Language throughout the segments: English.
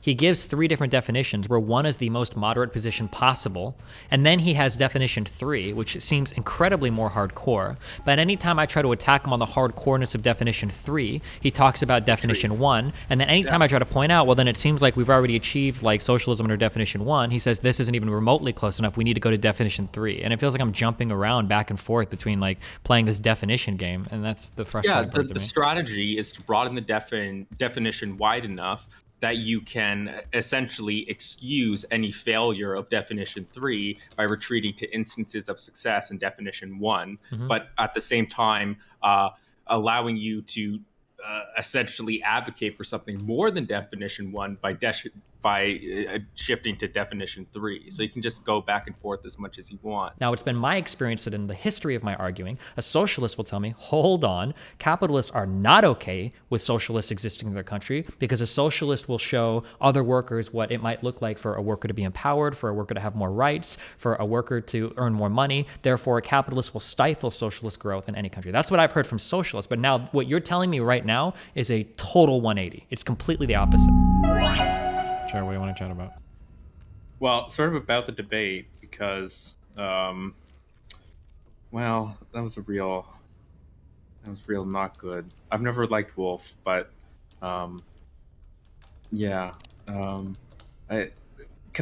he gives three different definitions where one is the most moderate position possible. And then he has definition 3, which seems incredibly more hardcore. But anytime I try to attack him on the hardcoreness of definition 3, he talks about definition 1. And then anytime I try to point out, well, then it seems like we've already achieved like socialism under definition 1, he says this isn't even remotely close enough. We need to go to definition 3. And it feels like I'm jumping around back and forth between like playing this definition game. And that's the frustrating part to me. The strategy is to broaden the definition wide enough that you can essentially excuse any failure of definition 3 by retreating to instances of success in definition 1, but at the same time allowing you to essentially advocate for something more than definition 1 by shifting to definition 3. So you can just go back and forth as much as you want. Now, it's been my experience that in the history of my arguing, a socialist will tell me, hold on, capitalists are not okay with socialists existing in their country, because a socialist will show other workers what it might look like for a worker to be empowered, for a worker to have more rights, for a worker to earn more money. Therefore, a capitalist will stifle socialist growth in any country. That's what I've heard from socialists. But now what you're telling me right now is a total 180. It's completely the opposite. Sure, what do you want to chat about? Well, sort of about the debate, because, well, that was real not good. I've never liked Wolff, but, yeah. Can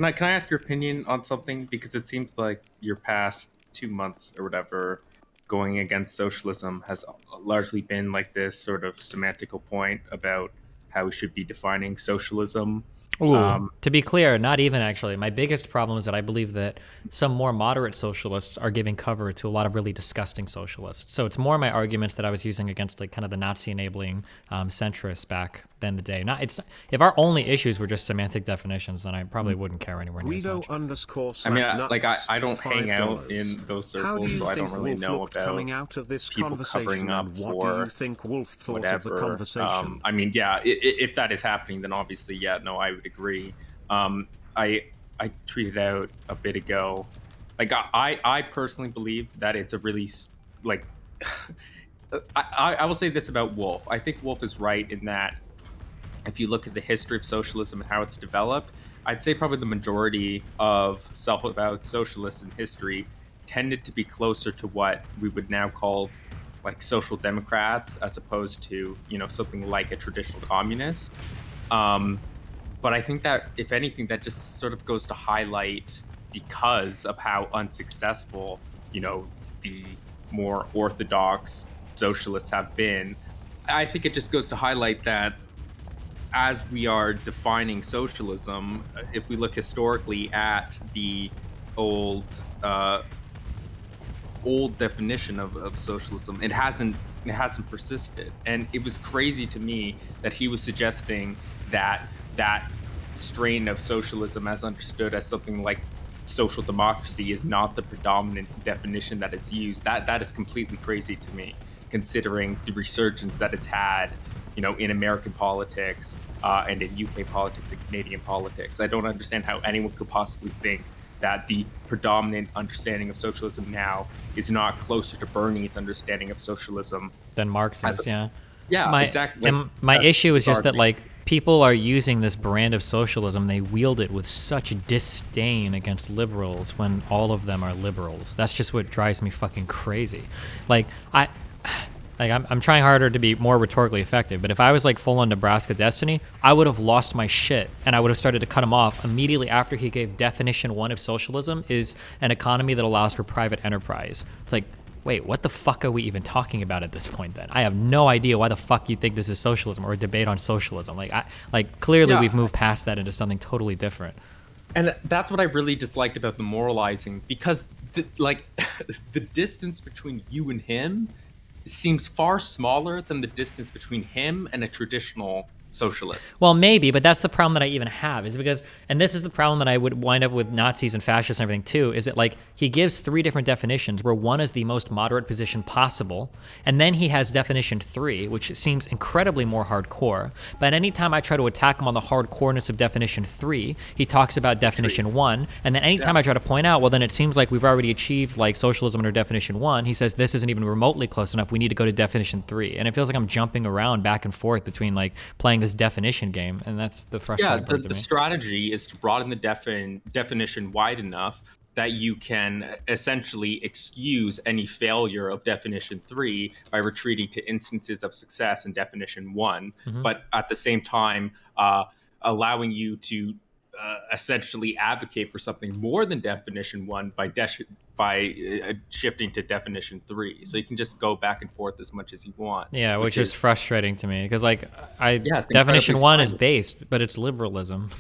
I ask your opinion on something? Because it seems like your past 2 months or whatever going against socialism has largely been like this sort of semantical point about how we should be defining socialism. Ooh, to be clear, not even actually. My biggest problem is that I believe that some more moderate socialists are giving cover to a lot of really disgusting socialists. So it's more my arguments that I was using against like kind of the Nazi enabling centrists back then the day. If our only issues were just semantic definitions, then I probably wouldn't care anywhere near as much. I mean, I don't hang out in those circles, so I don't really know about coming out of this people covering up for what do you think Wolff thought whatever. Of the conversation? I mean, yeah, if that is happening, then obviously, yeah, no, I would agree. I tweeted out a bit ago, like I personally believe that it's a really like I will say this about Wolff. I think Wolff is right in that if you look at the history of socialism and how it's developed, I'd say probably the majority of self-avowed socialists in history tended to be closer to what we would now call like social democrats, as opposed to, you know, something like a traditional communist. But I think that, if anything, that just sort of goes to highlight, because of how unsuccessful, you know, the more orthodox socialists have been. I think it just goes to highlight that as we are defining socialism, if we look historically at the old definition of socialism, it hasn't persisted. And it was crazy to me that he was suggesting that strain of socialism, as understood as something like social democracy, is not the predominant definition that is used. That is completely crazy to me, considering the resurgence that it's had, you know, in American politics and in UK politics and Canadian politics. I don't understand how anyone could possibly think that the predominant understanding of socialism now is not closer to Bernie's understanding of socialism than Marx's. Yeah, exactly. And my issue is just that, like, people are using this brand of socialism. They wield it with such disdain against liberals when all of them are liberals. That's just what drives me fucking crazy. I'm trying harder to be more rhetorically effective, but if I was like full on Nebraska Destiny, I would have lost my shit, and I would have started to cut him off immediately after he gave definition 1 of socialism is an economy that allows for private enterprise. It's like, wait, what the fuck are we even talking about at this point then? I have no idea why the fuck you think this is socialism or a debate on socialism. Clearly we've moved past that into something totally different. And that's what I really disliked about the moralizing, because the distance between you and him seems far smaller than the distance between him and a traditional socialist. Well, maybe, but that's the problem that I even have, is because, and this is the problem that I would wind up with Nazis and fascists and everything too, is that like he gives three different definitions where one is the most moderate position possible, and then he has definition 3, which seems incredibly more hardcore. But anytime I try to attack him on the hardcoreness of definition 3, he talks about definition 1, and then anytime I try to point out, well, then it seems like we've already achieved like socialism under definition 1, he says this isn't even remotely close enough. We need to go to definition 3, and it feels like I'm jumping around back and forth between like playing this this definition game, and that's the Yeah, frustrating part to the me. strategy is to broaden the definition wide enough that you can essentially excuse any failure of definition 3 by retreating to instances of success in definition 1, but at the same time allowing you to essentially advocate for something more than definition 1 by shifting to definition 3. So you can just go back and forth as much as you want. Yeah, which is frustrating to me because like it's definition 1 is incredibly based, but it's liberalism.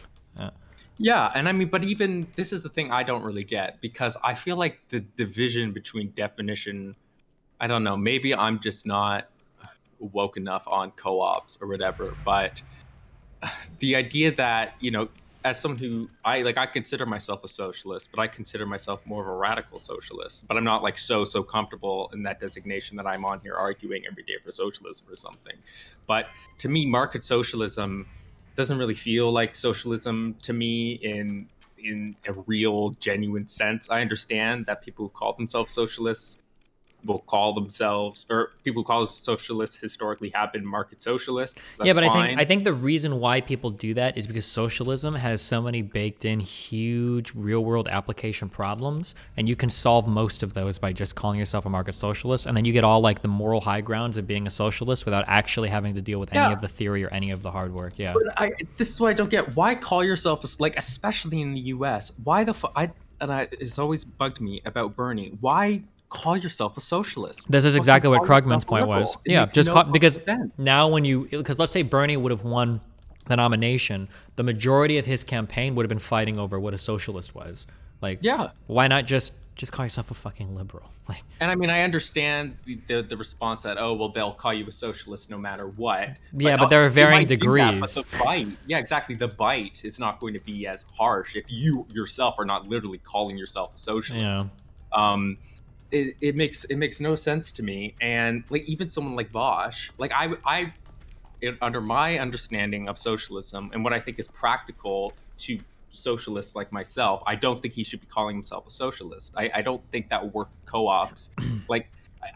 Yeah, and I mean, but even this is the thing I don't really get, because I feel like the division between definition, I don't know, maybe I'm just not woke enough on co-ops or whatever, but the idea that, as someone who I consider myself a socialist, but I consider myself more of a radical socialist, but I'm not like so comfortable in that designation that I'm on here arguing every day for socialism or something. But to me, market socialism doesn't really feel like socialism to me in a real, genuine sense. I understand that people who call themselves socialists will call themselves, or people who call themselves socialists historically have been market socialists. That's Yeah, but fine. I think the reason why people do that is because socialism has so many baked in huge real world application problems, and you can solve most of those by just calling yourself a market socialist, and then you get all like the moral high grounds of being a socialist without actually having to deal with any of the theory or any of the hard work. Yeah. But this is what I don't get. Why call yourself especially in the U.S. Why it's always bugged me about Bernie. Why call yourself a socialist? This is exactly what Krugman's point was. Yeah, just because sense. now because let's say Bernie would have won the nomination, the majority of his campaign would have been fighting over what a socialist was. Like, yeah, why not just call yourself a fucking liberal? Like, and I mean, I understand the response that, oh, well, they'll call you a socialist no matter what. Yeah, but there are varying degrees. But the bite, yeah, exactly. The bite is not going to be as harsh if you yourself are not literally calling yourself a socialist. Yeah. It makes no sense to me. And like even someone like Bosch, like under my understanding of socialism and what I think is practical to socialists like myself, I don't think he should be calling himself a socialist. I don't think that work co-ops. Like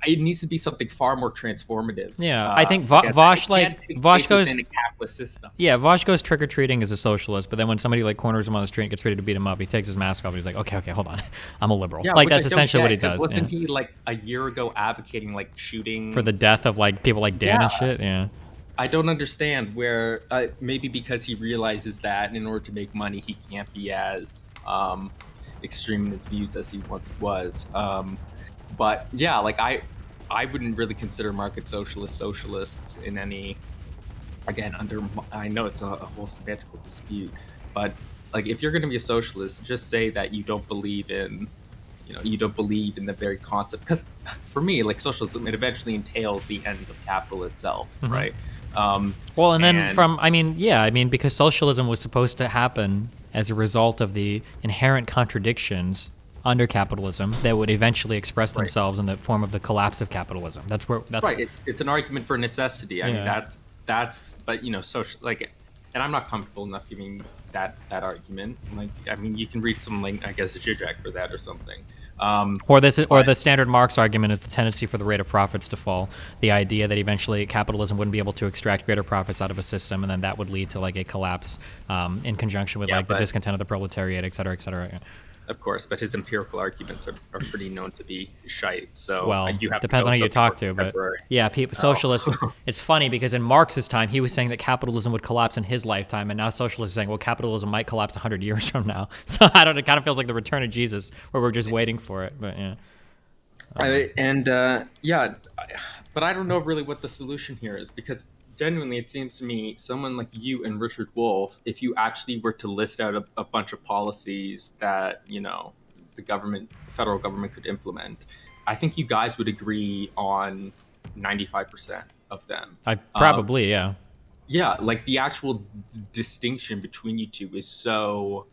it needs to be something far more transformative. Yeah, I think Vosh goes in a capitalist system. Yeah, Vosh goes trick or treating as a socialist, but then when somebody like corners him on the street and gets ready to beat him up, he takes his mask off and he's like, okay, hold on, I'm a liberal. Yeah, like that's essentially what he does. Wasn't he like a year ago advocating like shooting for the death of like people like Dan and shit? Yeah. I don't understand where maybe because he realizes that in order to make money, he can't be as extreme in his views as he once was. But yeah, like I wouldn't really consider market socialists in any, again, I know it's a whole semantical dispute, but like if you're going to be a socialist, just say that you don't believe in, you don't believe in the very concept. Because for me, like socialism, it eventually entails the end of capital itself, right? Well, and then because socialism was supposed to happen as a result of the inherent contradictions under capitalism that would eventually express themselves in the form of the collapse of capitalism. That's right. It's an argument for necessity. I mean, that's but social, like, and I'm not comfortable enough giving that argument. Like, I mean, you can read some, like, I guess, Zizek for that or something. Or the standard Marx argument is the tendency for the rate of profits to fall. The idea that eventually capitalism wouldn't be able to extract greater profits out of a system, and then that would lead to like a collapse in conjunction with the discontent of the proletariat, et cetera, et cetera. Yeah. Of course, but his empirical arguments are pretty known to be shite. So you have depends on who you talk to, but yeah, socialists. It's funny because in Marx's time, he was saying that capitalism would collapse in his lifetime, and now socialists are saying, well, capitalism might collapse 100 years from now. So I don't. It kind of feels like the return of Jesus, where we're just waiting for it. But yeah. But I don't know really what the solution here is, because genuinely, it seems to me, someone like you and Richard Wolff, if you actually were to list out a bunch of policies that, the federal government could implement, I think you guys would agree on 95% of them. Yeah. Yeah, like the actual distinction between you two is so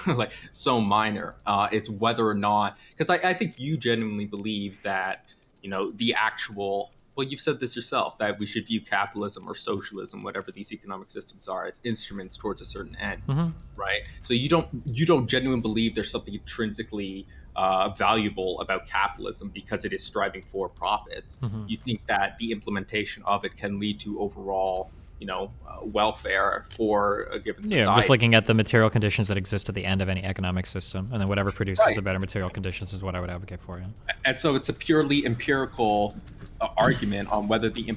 like so minor. It's whether or not, because I think you genuinely believe that, the actual, well, you've said this yourself, that we should view capitalism or socialism, whatever these economic systems are, as instruments towards a certain end, right? So you don't genuinely believe there's something intrinsically valuable about capitalism because it is striving for profits. You think that the implementation of it can lead to overall welfare for a given society. Yeah, just looking at the material conditions that exist at the end of any economic system, and then whatever produces Right. the better material conditions is what I would advocate for. Yeah. And so it's a purely empirical argument on whether the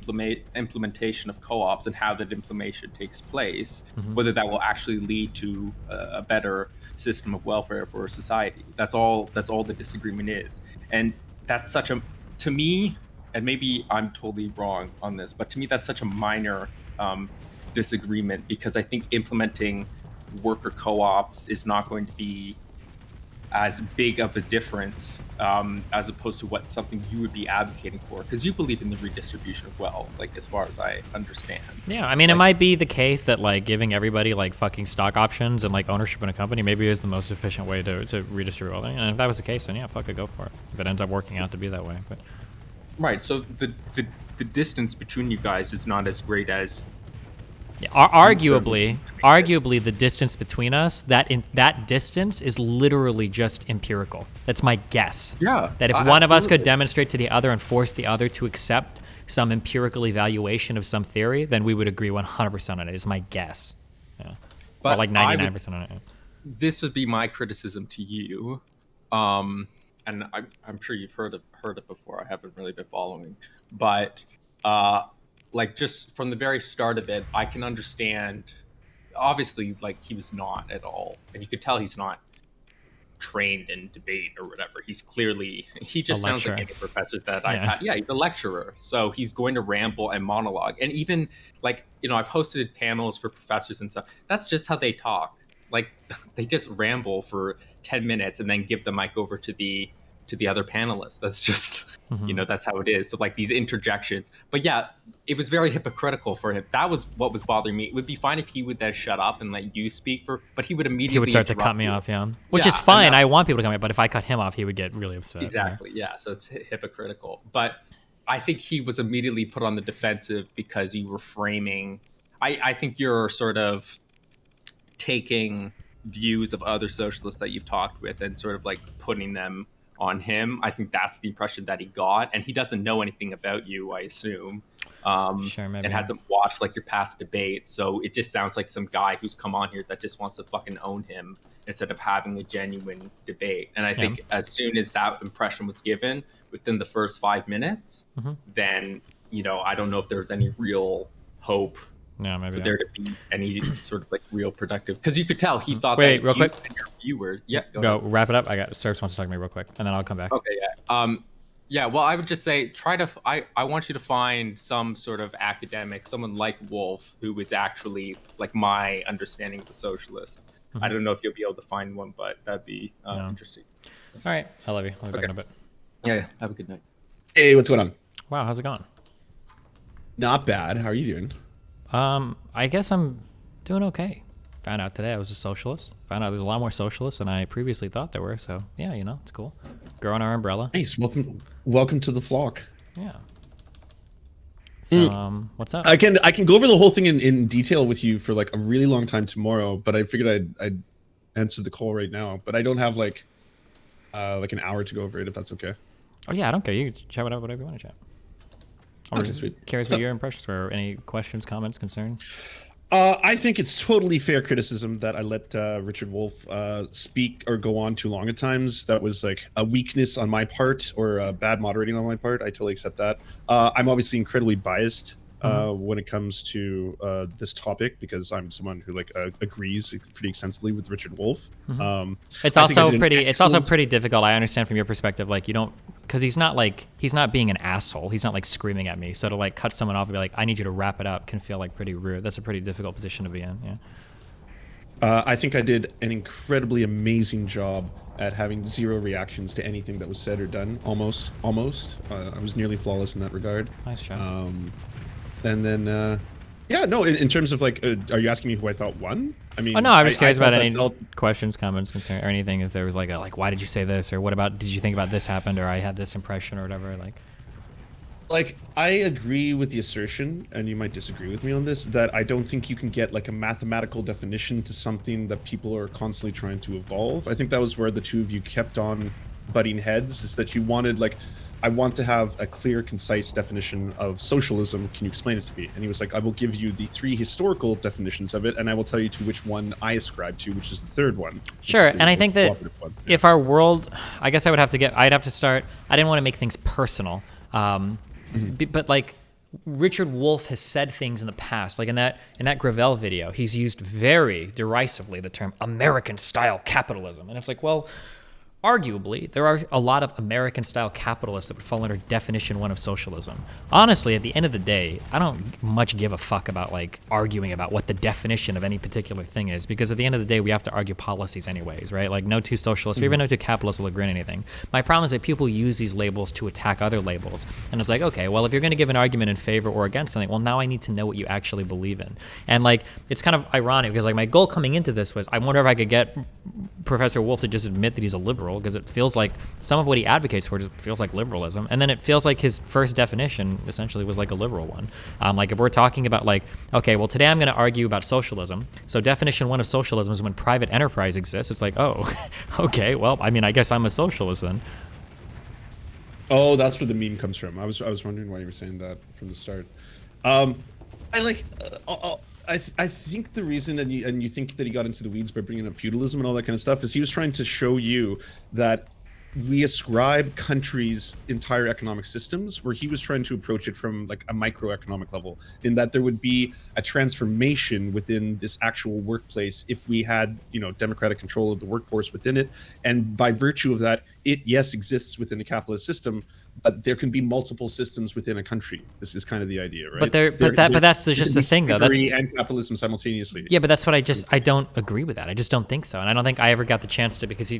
implementation of co-ops and how that implementation takes place, whether that will actually lead to a better system of welfare for society. That's all the disagreement is. And that's such a, to me, and maybe I'm totally wrong on this, but to me that's such a minor disagreement, because I think implementing worker co-ops is not going to be as big of a difference as opposed to what something you would be advocating for, because you believe in the redistribution of wealth, like as far as I understand. Yeah, I mean, it might be the case that like giving everybody like fucking stock options and like ownership in a company maybe is the most efficient way to redistribute wealth. And if that was the case, then yeah, fuck it, go for it. If it ends up working out to be that way, but Right. So the distance between you guys is not as great as. yeah, arguably, the distance between us, that distance is literally just empirical. That's my guess. Yeah, That if one of us could absolutely. demonstrate to the other and force the other to accept some empirical evaluation of some theory, then we would agree 100% on it. Is my guess. Yeah. Or But like I would- 99% on it. This would be my criticism to you, and I'm sure you've heard it before. I haven't really been following, but like just from the very start of it, I can understand. Obviously, like he was not at all, and you could tell he's not trained in debate or whatever. He just sounds like lecturer. any professor that I've Yeah. had. Yeah, he's a lecturer, so he's going to ramble and monologue, and even like I've hosted panels for professors and stuff. That's just how they talk. Like they just ramble for 10 minutes and then give the mic over to the other panelists. That's just that's how it is. So like these interjections. But yeah, it was very hypocritical for him. That was what was bothering me. It would be fine if he would then shut up and let you speak but he would immediately He would start to cut interrupt me you. off, yeah. Which Yeah, is and fine. that- I want people to cut me off, but if I cut him off, he would get really upset. Exactly. Yeah. So it's hypocritical. But I think he was immediately put on the defensive because you were framing. I think you're sort of taking views of other socialists that you've talked with and sort of like putting them on him. I think that's the impression that he got, and he doesn't know anything about you, I assume. Sure, maybe. And hasn't watched like your past debates, so it just sounds like some guy who's come on here that just wants to fucking own him instead of having a genuine debate. And I think as soon as that impression was given within the first 5 minutes, then I don't know if there was any real hope Yeah, maybe. for there to be any sort of like real productive, because you could tell he thought Wait, that real you quick. and your viewers. Yeah, Go wrap it up. I got Serfs wants to talk to me real quick, and then I'll come back. Okay, yeah. Yeah, well, I would just say I want you to find some sort of academic, someone like Wolff, who is actually like my understanding of the socialist. I don't know if you'll be able to find one, but that'd be interesting. So, All right, I love you. I'll be back in a bit. yeah, have a good night. Hey, what's going on? Wow, how's it going? Not bad. How are you doing? I guess I'm doing okay. Found out today I was a socialist. Found out there's a lot more socialists than I previously thought there were. So yeah, it's cool. Growing our umbrella. Nice. Welcome to the flock. Yeah. So what's up? I can go over the whole thing in detail with you for like a really long time tomorrow, but I figured I'd answer the call right now. But I don't have like an hour to go over it, if that's okay. Oh yeah, I don't care. You can chat whatever you want to chat. I'm Okay, just sweet. curious So- what your impressions were. Any questions, comments, concerns? I think it's totally fair criticism that I let Richard Wolff speak or go on too long at times. That was like a weakness on my part or bad moderating on my part. I totally accept that. I'm obviously incredibly biased when it comes to this topic because I'm someone who like agrees pretty extensively with Richard Wolff. It's I think I also did an pretty. It's also excellent- pretty difficult. I understand from your perspective, like you don't, because he's not being an asshole. He's not like screaming at me. So to like cut someone off and be like, I need you to wrap it up, can feel like pretty rude. That's a pretty difficult position to be in. Yeah. I think I did an incredibly amazing job at having zero reactions to anything that was said or done. Almost. I was nearly flawless in that regard. Nice job. And then, yeah, no, in terms of like, are you asking me who I thought won? I mean, Oh no, I was curious thought about that any felt- questions, comments, concern, or anything. If there was like why did you say this, or what about, did you think about this happened, or I had this impression, or whatever. Like, I agree with the assertion, and you might disagree with me on this, that I don't think you can get like a mathematical definition to something that people are constantly trying to evolve. I think that was where the two of you kept on butting heads, is that you wanted like, I want to have a clear, concise definition of socialism. Can you explain it to me? And he was like, I will give you the 3 historical definitions of it, and I will tell you to which one I ascribe to, which is the third one. Sure, and I think that if our world, I guess I'd have to start, I didn't want to make things personal, but like Richard Wolff has said things in the past, like in that Gravel video, he's used very derisively the term American-style capitalism, and it's like, well, arguably, there are a lot of American-style capitalists that would fall under definition 1 of socialism. Honestly, at the end of the day, I don't much give a fuck about like arguing about what the definition of any particular thing is, because at the end of the day, we have to argue policies anyways, right? Like no 2 socialists, or even no 2 capitalists will agree on anything. My problem is that people use these labels to attack other labels. And it's like, okay, well, if you're going to give an argument in favor or against something, well, now I need to know what you actually believe in. And like, it's kind of ironic because like my goal coming into this was, I wonder if I could get Professor Wolff to just admit that he's a liberal, because it feels like some of what he advocates for just feels like liberalism, and then it feels like his first definition essentially was like a liberal one. Like if we're talking about like, okay, well today I'm going to argue about socialism, so definition 1 of socialism is when private enterprise exists. It's like, oh, okay, well, I mean, I guess I'm a socialist then. Oh, that's where the meme comes from. I was wondering why you were saying that from the start. I think the reason, and you think that he got into the weeds by bringing up feudalism and all that kind of stuff, is he was trying to show you that we ascribe countries entire economic systems, where he was trying to approach it from like a microeconomic level, in that there would be a transformation within this actual workplace if we had, democratic control of the workforce within it. And by virtue of that, it, yes, exists within a capitalist system, but there can be multiple systems within a country. This is kind of the idea, right? But that's just the thing, though. That's and capitalism simultaneously. Yeah, but that's what I don't agree with that. I just don't think so, and I don't think I ever got the chance to, because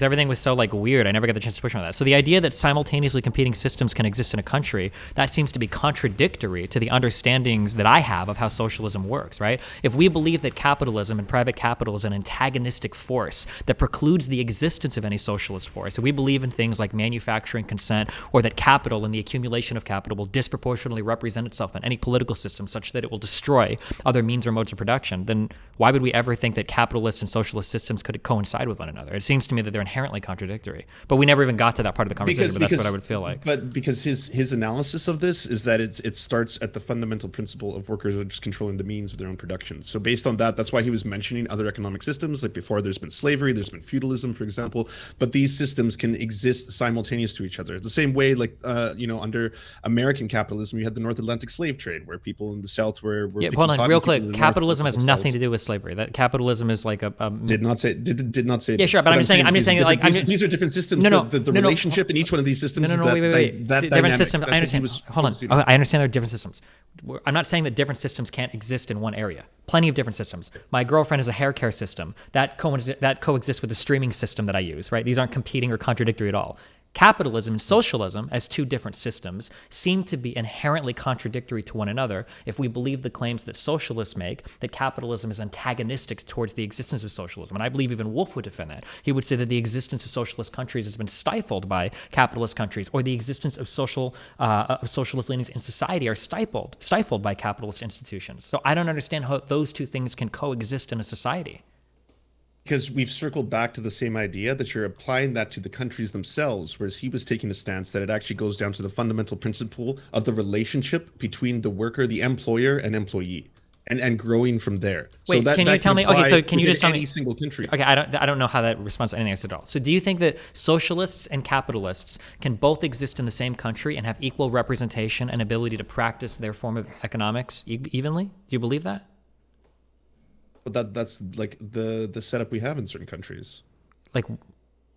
everything was so like weird. I never got the chance to push on that. So the idea that simultaneously competing systems can exist in a country, that seems to be contradictory to the understandings that I have of how socialism works, right? If we believe that capitalism and private capital is an antagonistic force that precludes the existence of any socialist force, if we believe in things like manufacturing consent, or that capital and the accumulation of capital will disproportionately represent itself in any political system such that it will destroy other means or modes of production, then why would we ever think that capitalist and socialist systems could coincide with one another? It seems to me that they're inherently contradictory, but we never even got to that part of the conversation. But that's what I would feel like. But because his analysis of this is that it starts at the fundamental principle of workers are just controlling the means of their own production. So based on that, that's why he was mentioning other economic systems. Like before, there's been slavery, there's been feudalism, for example. But these systems can exist simultaneous to each other. It's the same way, like under American capitalism, you had the North Atlantic slave trade, where people in the South were hold on, real quick. Capitalism has nothing to do with slavery. That capitalism is like did not say. Yeah, sure, but I'm just saying like these are different systems. The relationship in each one of these systems. Wait. Different systems. I understand. Hold on. I understand there are different systems. I'm not saying that different systems can't exist in one area. Plenty of different systems. My girlfriend has a hair care system that coexists with the streaming system that I use. Right? These aren't competing or contradictory at all. Capitalism and socialism, as 2 different systems, seem to be inherently contradictory to one another if we believe the claims that socialists make, that capitalism is antagonistic towards the existence of socialism. And I believe even Wolff would defend that. He would say that the existence of socialist countries has been stifled by capitalist countries, or the existence of socialist leanings in society are stifled by capitalist institutions. So I don't understand how those 2 things can coexist in a society. Because we've circled back to the same idea that you're applying that to the countries themselves, whereas he was taking a stance that it actually goes down to the fundamental principle of the relationship between the worker, the employer, and employee, and growing from there. Wait, so can you tell me? Okay, so can you just tell me any single country? Okay, I don't know how that responds to anything else at all. So do you think that socialists and capitalists can both exist in the same country and have equal representation and ability to practice their form of economics evenly? Do you believe that? But that's like the setup we have in certain countries. Like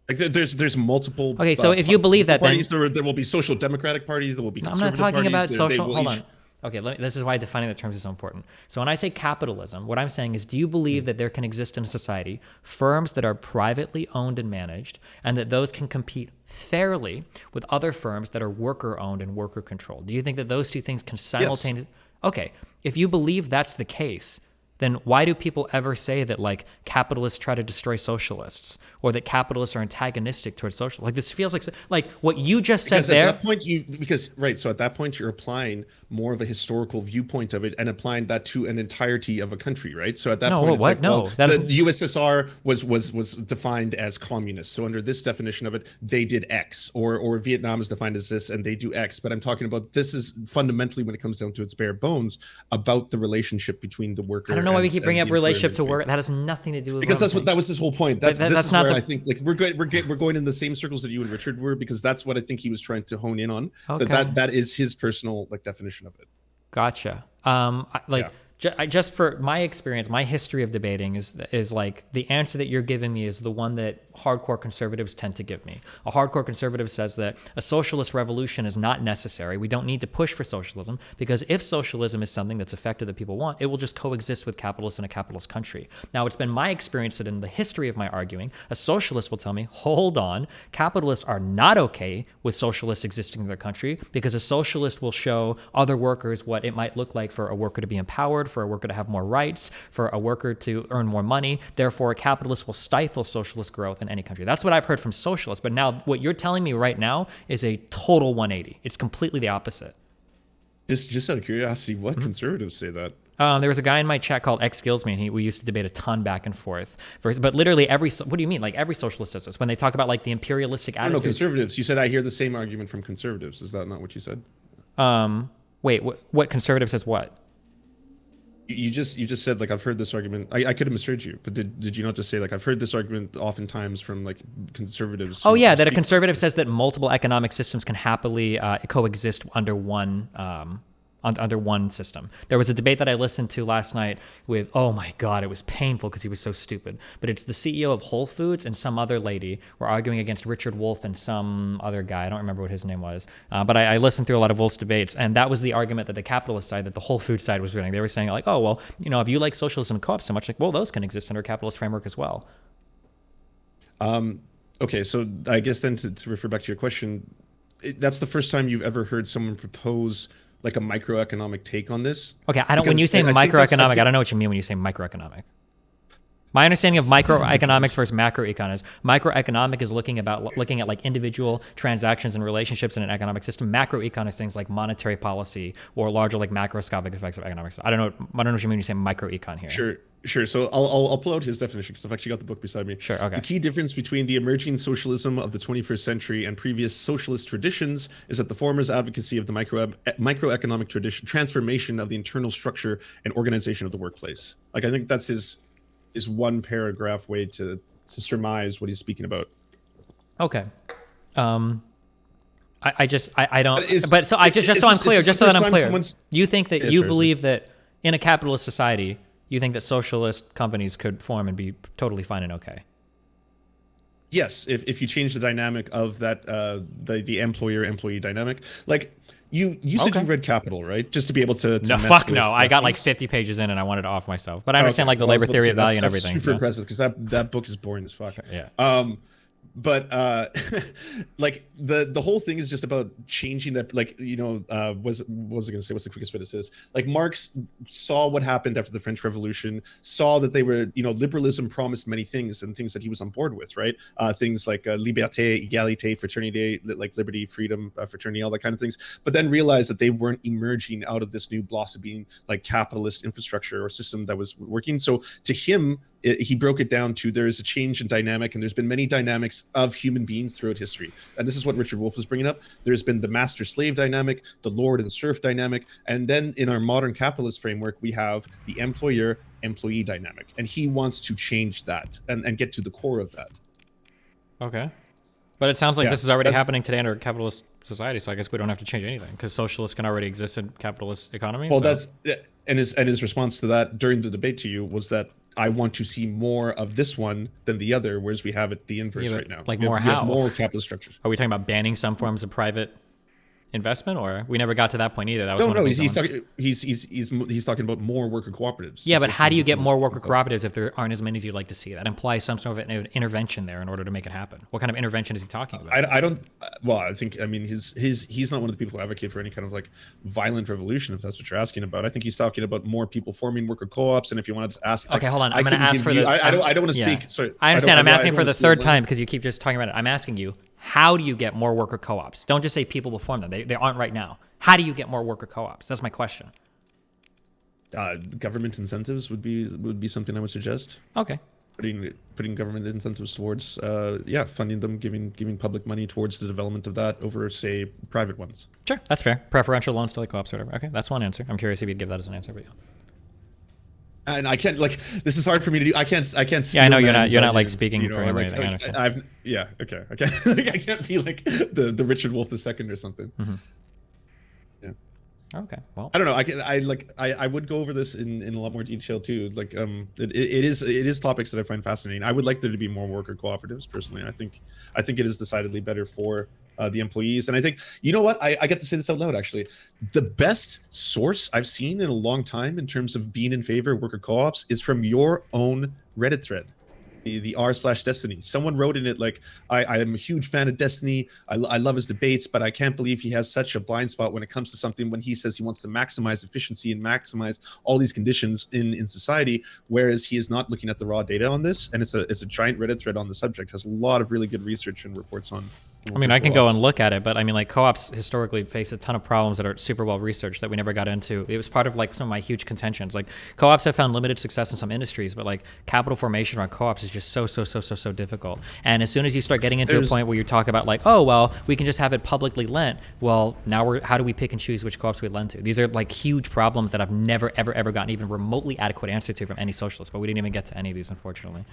there's multiple. Okay, so if you believe that, parties, then there will be social democratic parties. There will be conservative I'm not talking parties. about social. Hold on. Okay, this is why defining the terms is so important. So when I say capitalism, what I'm saying is, do you believe that there can exist in a society firms that are privately owned and managed, and that those can compete fairly with other firms that are worker owned and worker controlled? Do you think that those 2 things can simultaneously? Yes. Okay, if you believe that's the case, then why do people ever say that like capitalists try to destroy socialists or that capitalists are antagonistic towards social? Like this feels like what you just said there. At that point so at that point you're applying more of a historical viewpoint of it and applying that to an entirety of a country, right? So at that point, it's the USSR was defined as communist. So under this definition of it, they did X, or Vietnam is defined as this and they do X. But I'm talking about this is fundamentally, when it comes down to its bare bones, about the relationship between the worker. I don't know why we keep bringing up relationship to work. That has nothing to do with because that was his whole point. This is where I think like we're going in the same circles that you and Richard were, because that's what I think he was trying to hone in on. Okay. That is his personal like definition of it. Gotcha. Just for my experience, my history of debating is like the answer that you're giving me is the one that hardcore conservatives tend to give me. A hardcore conservative says that a socialist revolution is not necessary. We don't need to push for socialism, because if socialism is something that's effective that people want, it will just coexist with capitalists in a capitalist country. Now, it's been my experience that in the history of my arguing, a socialist will tell me, hold on, capitalists are not okay with socialists existing in their country, because a socialist will show other workers what it might look like for a worker to be empowered, for a worker to have more rights, for a worker to earn more money. Therefore, a capitalist will stifle socialist growth in any country. That's what I've heard from socialists. But now what you're telling me right now is a total 180. It's completely the opposite. Just out of curiosity, what conservatives say that? There was a guy in my chat called X Skills Me, and we used to debate a ton back and forth. But literally what do you mean? Like every socialist says this when they talk about like the imperialistic attitude. No, conservatives. You said I hear the same argument from conservatives. Is that not what you said? Wait, what conservative says what? You just said like I've heard this argument. I could have misheard you, but did you not just say like I've heard this argument oftentimes from like conservatives? Oh yeah, that a conservative says that multiple economic systems can happily coexist under one under one system. There was a debate that I listened to last night with, oh my God, it was painful because he was so stupid. But it's the CEO of Whole Foods and some other lady were arguing against Richard Wolff and some other guy. I don't remember what his name was. But I listened through a lot of Wolff's debates, and that was the argument that the capitalist side, that the Whole Foods side was winning. They were saying like, oh, well, you know, if you like socialism and co-ops so much, like, well, those can exist under a capitalist framework as well. Okay, so I guess then to refer back to your question, that's the first time you've ever heard someone propose like a microeconomic take on this? Okay, when you say microeconomic, I don't know what you mean when you say microeconomic. My understanding of microeconomics versus macroeconomics, microeconomic is looking at like individual transactions and relationships in an economic system. Macroeconomics, things like monetary policy or larger like macroscopic effects of economics. I don't know what you mean when you say microecon here. Sure. So I'll pull out his definition because I've actually got the book beside me. Sure. Okay. The key difference between the emerging socialism of the 21st century and previous socialist traditions is that the former's advocacy of the microeconomic transformation of the internal structure and organization of the workplace. Like I think that's his one paragraph way to surmise what he's speaking about. Okay. I just so I'm clear, just so that I'm clear. You think that you believe that in a capitalist society, you think that socialist companies could form and be totally fine and okay? Yes, if you change the dynamic of that, the employer-employee dynamic. Like, you said you read Capital, right? Just to be able to no, fuck no. I got like 50 pages in and I wanted to off myself. But I understand like the labor theory of value and everything. That's super impressive because that book is boring as fuck. Sure, yeah. But like the whole thing is just about changing that, like, you know, what was I going to say? What's the quickest way to say this? Like Marx saw what happened after the French Revolution, saw that they were, you know, liberalism promised many things and things that he was on board with, right? Things like liberté, égalité, fraternité, like liberty, freedom, fraternity, all that kind of things. But then realized that they weren't emerging out of this new blossoming like capitalist infrastructure or system that was working. So to him, he broke it down to there is a change in dynamic, and there's been many dynamics of human beings throughout history. And this is what Richard Wolff was bringing up. There's been the master-slave dynamic, the lord and serf dynamic, and then in our modern capitalist framework, we have the employer-employee dynamic. And he wants to change that and get to the core of that. Okay. But it sounds like this is already happening today under a capitalist society, so I guess we don't have to change anything because socialists can already exist in capitalist economies. Well, and his response to that during the debate to you was that I want to see more of this one than the other, whereas we have it the inverse right now. Like more how? More capitalist structures. Are we talking about banning some forms of private investment, or we never got to that point either? That was No, one of no, the things he's talking about more worker cooperatives. Yeah, but how do you get more worker Consistent. cooperatives if there aren't as many as you'd like to see? That implies some sort of an intervention there in order to make it happen. What kind of intervention is he talking about? I don't. Well, I mean, he's not one of the people who advocate for any kind of like violent revolution, if that's what you're asking about. I think he's talking about more people forming worker co-ops, and if you wanted to ask, Okay, hold on. I I'm going to couldn't ask for give you- the. I don't want to speak. Sorry, I understand. I'm asking for the third time. time because you keep just talking about it. I'm asking you, how do you get more worker co-ops? Don't just say people will form them. They aren't right now. How do you get more worker co-ops? That's my question. Government incentives would be something I would suggest. Okay. Putting government incentives towards funding them, giving public money towards the development of that over, say, private ones. Sure, that's fair. Preferential loans to like co-ops or whatever. Okay, that's one answer. I'm curious if you'd give that as an answer, but yeah. And I can't, like, this is hard for me to do. I can't. Yeah, I know you're not like speaking for him or like, anything. I understand. Okay. I can't be like the Richard Wolff II or something. Mm-hmm. Okay, well, I don't know. I would go over this in a lot more detail too. Like, it is topics that I find fascinating. I would like there to be more worker cooperatives personally. I think it is decidedly better for the employees. And I think, you know what, I get to say this out loud actually. The best source I've seen in a long time in terms of being in favor of worker co-ops is from your own Reddit thread. The r/Destiny. Someone wrote in it like, I am a huge fan of Destiny. I love his debates, but I can't believe he has such a blind spot when it comes to something when he says he wants to maximize efficiency and maximize all these conditions in society, whereas he is not looking at the raw data on this. And it's a giant Reddit thread on the subject. Has a lot of really good research and reports on. I mean, I can go and look at it, but I mean, like co-ops historically face a ton of problems that are super well researched that we never got into. It was part of like some of my huge contentions. Like co-ops have found limited success in some industries, but like capital formation around co-ops is just so difficult. And as soon as you start getting into a point where you talk about like, oh, well, we can just have it publicly lent. Well, now how do we pick and choose which co-ops we lend to? These are like huge problems that I've never, ever gotten even remotely adequate answer to from any socialist, but we didn't even get to any of these, unfortunately.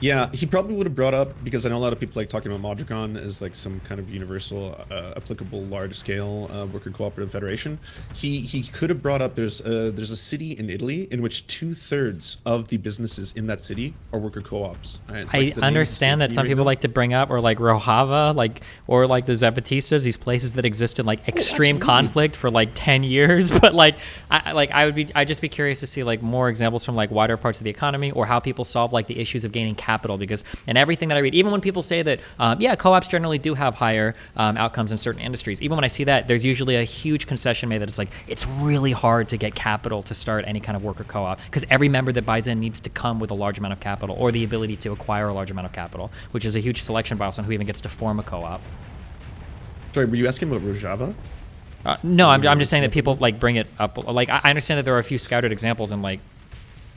Yeah, he probably would have brought up, because I know a lot of people like talking about Modricon as like some kind of universal, applicable, large-scale worker cooperative federation. He could have brought up there's a city in Italy in which 2/3 of the businesses in that city are worker co-ops. Right? Like I understand that some people like to bring up, or like Rojava, like or like the Zapatistas, these places that exist in like extreme conflict for like 10 years. But like I'd just be curious to see like more examples from like wider parts of the economy, or how people solve like the issues of gaining capital, because in everything that I read, even when people say that co-ops generally do have higher outcomes in certain industries, even when I see that, there's usually a huge concession made that it's like it's really hard to get capital to start any kind of worker co-op, because every member that buys in needs to come with a large amount of capital or the ability to acquire a large amount of capital, which is a huge selection bias on who even gets to form a co-op. Sorry, were you asking about Rojava? No, I'm just saying that people like bring it up. Like I understand that there are a few scouted examples in like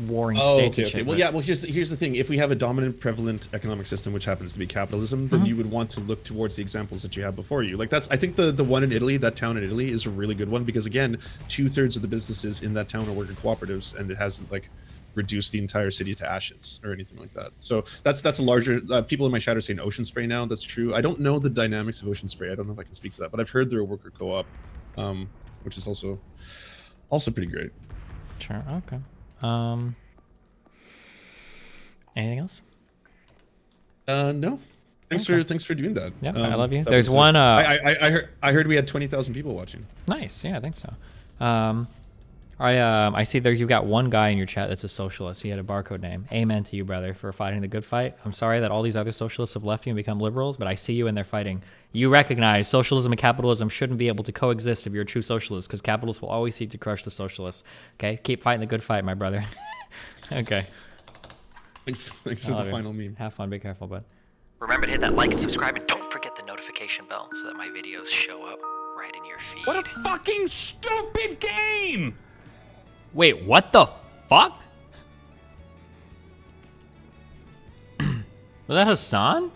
warring states. Okay. Well, yeah. Well, here's the thing. If we have a dominant, prevalent economic system, which happens to be capitalism, then you would want to look towards the examples that you have before you. Like I think the one in Italy, that town in Italy, is a really good one, because again, 2/3 of the businesses in that town are worker cooperatives, and it hasn't like reduced the entire city to ashes or anything like that. So that's a larger. People in my chat are saying Ocean Spray now. That's true. I don't know the dynamics of Ocean Spray. I don't know if I can speak to that, but I've heard they're a worker co-op, which is also pretty great. Sure. Okay. Anything else? No. Thanks for doing that. Yeah, I love you. There's one. I heard we had 20,000 people watching. Nice. Yeah, I think so. I see there you've got one guy in your chat that's a socialist. He had a barcode name. Amen to you, brother, for fighting the good fight. I'm sorry that all these other socialists have left you and become liberals, but I see you in there fighting. You recognize socialism and capitalism shouldn't be able to coexist if you're a true socialist, because capitalists will always seek to crush the socialists. Okay, keep fighting the good fight, my brother. Okay. Thanks for the final meme. Have fun. Be careful, bud. Remember to hit that like and subscribe, and don't forget the notification bell so that my videos show up right in your feed. What a fucking stupid game! Wait, what the fuck? Was that Hassan?